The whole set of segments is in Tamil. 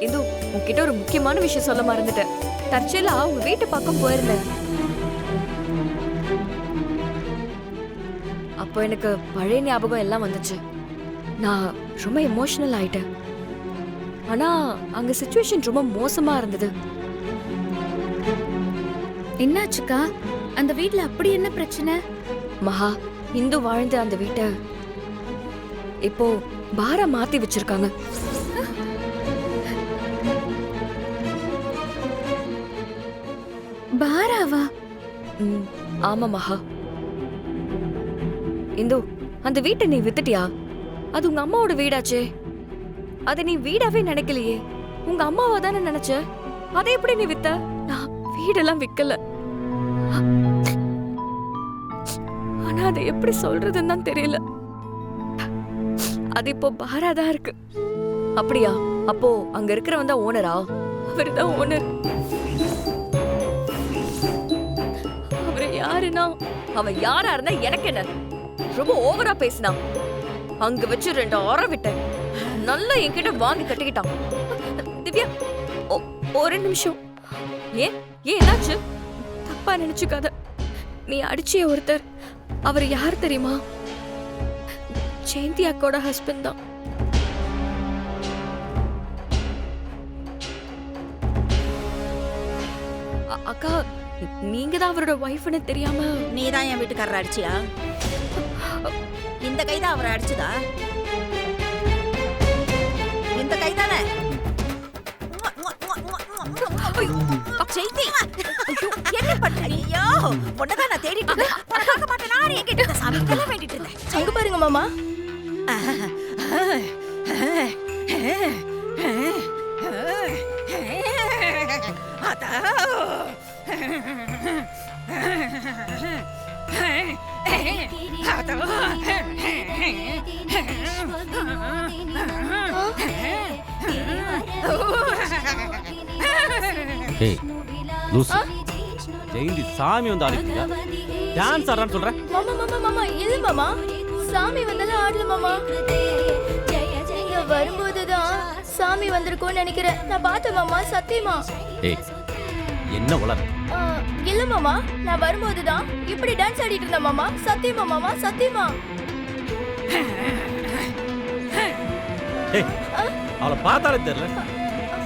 இந்து, உன்கிட்ட ஒரு முக்கியமான விஷயம் சொல்ல மறந்துட்டேன். தற்செயலா உங்க வீட்டு பக்கம் போயிருந்தேன். அப்போ எனக்கு பழைய ஞாபகம் எல்லாம் வந்துச்சு. நான் ரொம்ப எமோஷனல் ஆயிட்டேன். ஆனா அங்க சிச்சுவேஷன் ரொம்ப மோசமா இருந்தது. என்னாச்சுக்கா? அந்த வீட்ல அப்படி என்ன பிரச்சனை? மகா, இந்து வாழ்ந்த அந்த வீட்டை இப்போ பாரா மாத்தி வச்சிருக்காங்க. பாராவா? ஆமா மகா. இந்து, அந்த வீட்டை நீ வித்துட்டியா? அது உங்க அம்மாவோட வீடாச்சே. அதை நீ வீடாவே நினைக்கலையே, உங்க அம்மாவா தானே நினைச்ச. அதை எப்படி நீ வித்த? நான் வீடெல்லாம் விக்கல. ஆனா அதை எப்படி சொல்றதுன்னு தான் தெரியல. அது இப்போ பாரா தான் இருக்கு. அப்படியா? அப்போ அங்க இருக்கிறவன் தான் ஓனரா? அவருதான் ஓனர். அவரு யாருன்னா, அவன் யாரா இருந்தா எனக்கு என்ன? ரொம்ப ஓவரா பேசினான். அங்க வச்சு 2 அற விட்டேன். நல்லா என்கிட்ட வாங்கி கட்டிக்கிட்டான். திவ்யா, ஒரு நிமிஷம். ஏன் என்னாச்சு? தப்பா நினைச்சுக்காத. நீ அடிச்சிய ஒருத்தர், அவர் யார் தெரியுமா? ஜெயந்தி அக்கோட ஹஸ்பண்ட் தான். அக்கா, நீங்க தான் அவரோட ஒய்ஃப்னு தெரியாம. நீ தான் என் வீட்டுக்காரரை அடிச்சியா? இந்த கைதான் அவரை அடிச்சுதா? இந்த கைதானே? என்ன பண்ற? ஐயோ, உன்னதான் நான் தேடிட்டு இருந்தேன். பார்க்க மாட்டேனா? என்கிட்ட சமைக்கலாம் வேண்டிட்டு இருந்தேன். அங்க பாருங்க மாமா. ஏய் லூசு, ஜெயந்தி சாமி வந்து ஆடிட்டியா? டான்ஸ் ஆடுறான்னு சொல்ற? மாமா மாமா மாமா இல்ல மாமா, சாமி வந்தாலும் ஆடல மாமா. நான் வரும்போதுதான் சாமி வந்திருக்கும்னு நினைக்கிறேன். நான் பார்த்தேன் மாமா, சத்தியமா. ஏய் என்ன உளற? இல்ல மாமா, நான் வரும்போதுதான் இப்படி டான்ஸ் ஆடிட்டு இருந்தேன் மாமா. சத்தியமா மாமா, சத்தியமா. ஏய் அவளை பார்த்தாலே தெரியல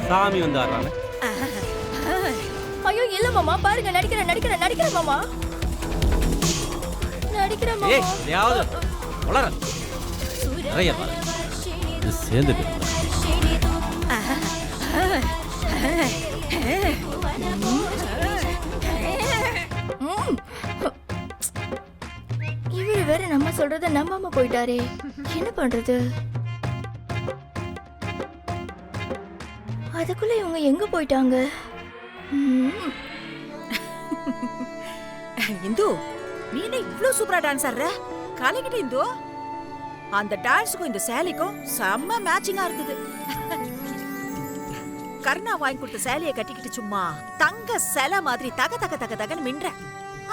சாமி வந்து ஆடுறான்னு. ஐயோ இல்ல மாமா, பாருங்க, நடிக்கிறேன் மாமா. நடிக்கிறேன் மாமா. ஏய் யாவது உளற நிறைய பாரு. இது சேர்ந்துட்டு இவரு வேற நம்ம சொல்றத நம்பாம போயிட்டாரே. என்ன பண்றது? அதுக்குள்ள இவங்க எங்க போயிட்டாங்க? இந்து, நீ என்ன இவ்ளோ சூப்பரா டான்ஸ் ஆடுற? காலைக்கிட்ட இந்து, அந்த டான்ஸுக்கும் இந்த சேலைக்கும் செம்ம மேட்சிங்கா இருந்தது. கர்ணா வாங்கி கொடுத்த சேலையை கட்டிக்கிட்டு சும்மா தங்க சேலை மாதிரி தக தக தக தகன்னு மின்ற.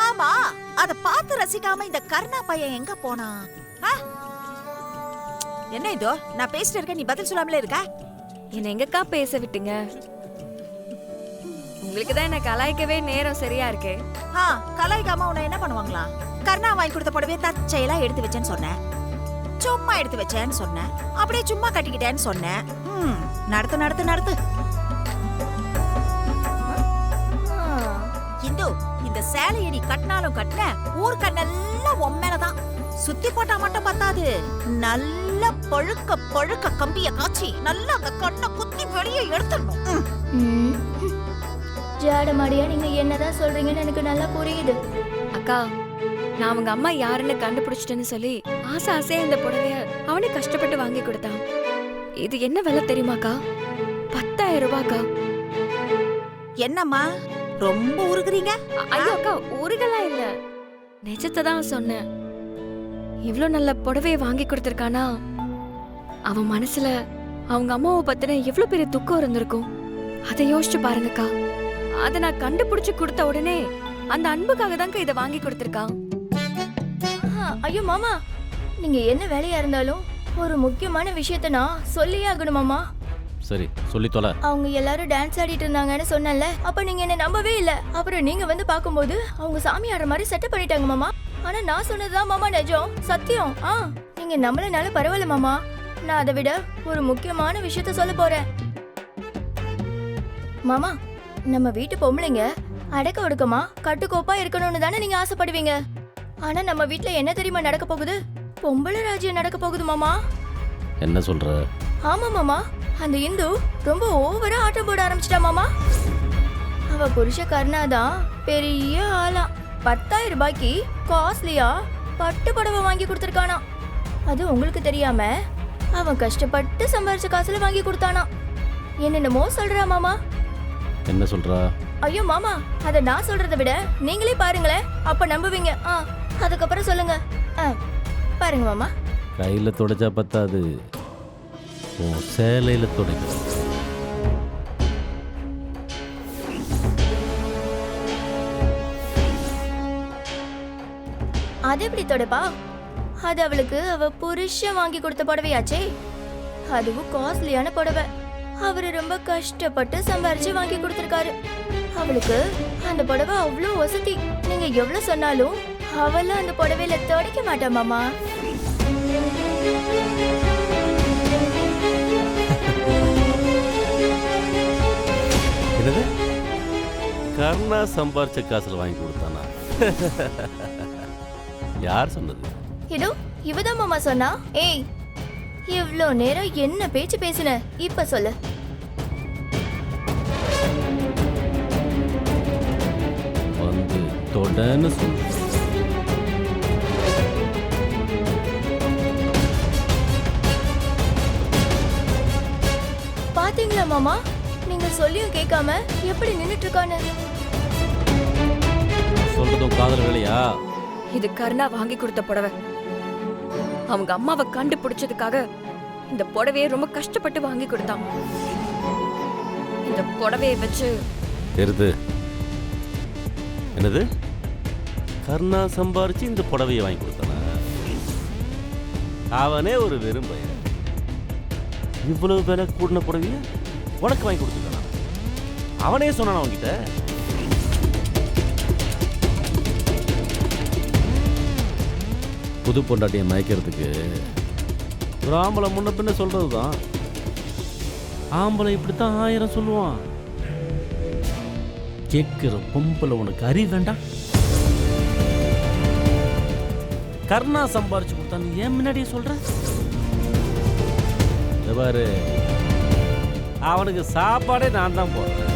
ஆமா, அத பார்த்து ரசிக்காம இந்த கர்ணா பையன் எங்க போனா? என்ன இதோ நான் பேசிட்டு இருக்கேன், நீ பதில் சொல்லாமலே இருக்க? என்ன எங்கக்கா பேச விட்டுங்க? உங்களுக்கு தான் என்ன கலாய்க்கவே நேரம் சரியா இருக்கே. கலாய்க்காம உன்னை என்ன பண்ணுவாங்களா? கர்ணா வாங்கி கொடுத்த புடவைய தற்செயலா எடுத்து வச்சேன்னு சொன்னேன். சும்மா எடுத்து வச்சேன்னு சொன்னேன். அப்படியே சும்மா கட்டிக்கிட்டேன்னு சொன்னேன். நடத்து. இந்து, இந்த சேலையை நீ கட்டினாலும் கட்டின ஊர் கண்ணெல்லாம் உண்மையிலதான். சுத்தி போட்டா மட்டும் பத்தாது, நல்ல பழுக்க கம்பிய காய்ச்சி நல்லா அந்த கண்ணை குத்தி வெளியே எடுத்துடணும். ஜாடமாடியா, நீங்க என்னதான் சொல்றீங்கன்னு எனக்கு நல்லா புரியுது. அக்கா, நான் அவங்க அம்மா யாருன்னு கண்டுபிடிச்சிட்டேன்னு சொல்லி ஆசையா இந்த புடவைய அவனே கஷ்டப்பட்டு வாங்கி கொடுத்தான். இது என்ன விலை தெரியுமாக்கா? 10,000 ரூபாய்க்கா. என்னம்மா ரொம்ப உருகுறீங்க? ஐயோ அக்கா, உருகலாம் இல்ல, நிஜத்தை தான் சொன்னேன். இவ்ளோ நல்ல புடவைய வாங்கி கொடுத்திருக்கானா, அவன் மனசுல அவங்க அம்மாவை பத்தின எவ்வளவு பெரிய துக்கம் இருந்திருக்கும். அதை யோசிச்சு பாருங்கக்கா. அதை நான் கண்டுபிடிச்சு கொடுத்த உடனே அந்த அன்புக்காக தாங்க இதை வாங்கி கொடுத்திருக்கான். ஐயோ மாமா, நீங்க என்ன வேலையா இருந்தாலும் ஒரு முக்கியமான விஷயத்த நான் சொல்லியே ஆகணும் மாமா. சரி சொல்லி தொலை. அவங்க எல்லாரும் டான்ஸ் ஆடிட்டு இருந்தாங்கன்னு சொன்னேன்ல, அப்ப நீங்க என்ன நம்பவே இல்ல. அப்புறம் நீங்க வந்து பாக்கும்போது அவங்க சாமி ஆடுற மாதிரி செட்டப் பண்ணிட்டாங்க மாமா. ஆனா நான் சொன்னதுதான் மாமா நிஜம், சத்தியம். நீங்க நம்மளனால பரவாயில்ல மாமா. நான் அதை விட ஒரு முக்கியமான விஷயத்த சொல்ல போறேன் மாமா. நம்ம வீட்டு பொம்பளைங்க அடக்க ஒடுக்கமா கட்டுக்கோப்பா இருக்கணும்னு தானே நீங்க ஆசைப்படுவீங்க. ஆனா நம்ம வீட்ல என்ன தெரியுமா நடக்க போகுது? பொம்பளை ராஜ்யம் நடக்க போகுது மாமா. என்ன சொல்ற? ஆமா மாமா, அந்த இந்து ரொம்ப ஓவரா ஆட்டம் போட ஆரம்பிச்சிட்டா மாமா. அவ புருஷ கர்ணாதான் பெரிய ஆளா 10,000 ரூபாய்க்கு காஸ்ட்லியா பட்டு புடவை வாங்கி கொடுத்துருக்கானா. அது உங்களுக்கு தெரியாம அவன் கஷ்டப்பட்டு சம்பாரிச்ச காசுல வாங்கி கொடுத்தானா. என்னென்னமோ சொல்றா மாமா. என்ன சொல்றா? ஐயோ மாமா, அத நான் சொல்றதை விட நீங்களே பாருங்களேன், அப்ப நம்புவீங்க. அதுக்கப்புறம் சொல்லுங்க. பாருங்க மாமா. கையில தொடச்சா பத்தாது, உன் சேலையில துடைக்க. அது எப்படி தொடப்பா? அது அவளுக்கு அவ புருஷன் வாங்கி கொடுத்த புடவையாச்சே. அதுவும் காஸ்ட்லியான புடவை. அவரு ரொம்ப கஷ்டப்பட்டு சம்பாரிச்சு வாங்கி கொடுத்திருக்காரு. அவளுக்கு அந்த புடவை அவ்வளோ வசதி. நீங்க எவ்வளவு சொன்னாலும் அவள அந்த புடவையில துடைக்க மாட்டா மாமா. என்னது? கர்ணா சம்பாரிச்ச காசுல வாங்கி கொடுத்தானா? யார் சொன்னது? இதோ இவதான் மாமா சொன்னா. ஏய், இவ்ளோ நேரம் என்ன பேச்சு பேசுன, இப்ப சொல்லு. வந்து தொடன்னு சொல்லு. பாத்தீங்களா மாமா, நீங்க சொல்லியும் கேட்காம எப்படி நின்னுட்டு இருக்கான்னு. சொல்றதும் காதல் வேலையா? இது கர்ணா வாங்கி கொடுத்த புடவை. அவங்க அம்மாவை கண்டுபிடிச்சதுக்காக இந்த புடவையை ரொம்ப கஷ்டப்பட்டு வாங்கி கொடுத்தான். இந்த புடவையை வச்சு தெரிது. என்னது? கர்ணா சம்பாரிச்சு இந்த புடவையை வாங்கி கொடுத்தானா? அவனே ஒரு வெறும் பையன். இவ்வளவு விலை கூடின புடவைய உனக்கு வாங்கி கொடுத்துருக்கானா? அவனே சொன்னானா அவன்கிட்ட? புது பொண்டாட்டியை மயக்கிறதுக்கு ஒரு ஆம்பளை முன்ன பின்ன சொல்றது தான். ஆம்பளை இப்படித்தான் 1000 சொல்லுவான். கேட்கிற பொம்பளை உனக்கு அறிவு வேண்டாம்? கர்ணா சம்பாரிச்சு கொடுத்தான்னு ஏன் முன்னாடியே சொல்ற? பாரு, அவனுக்கு சாப்பாடே நான் தான் போடுறேன்.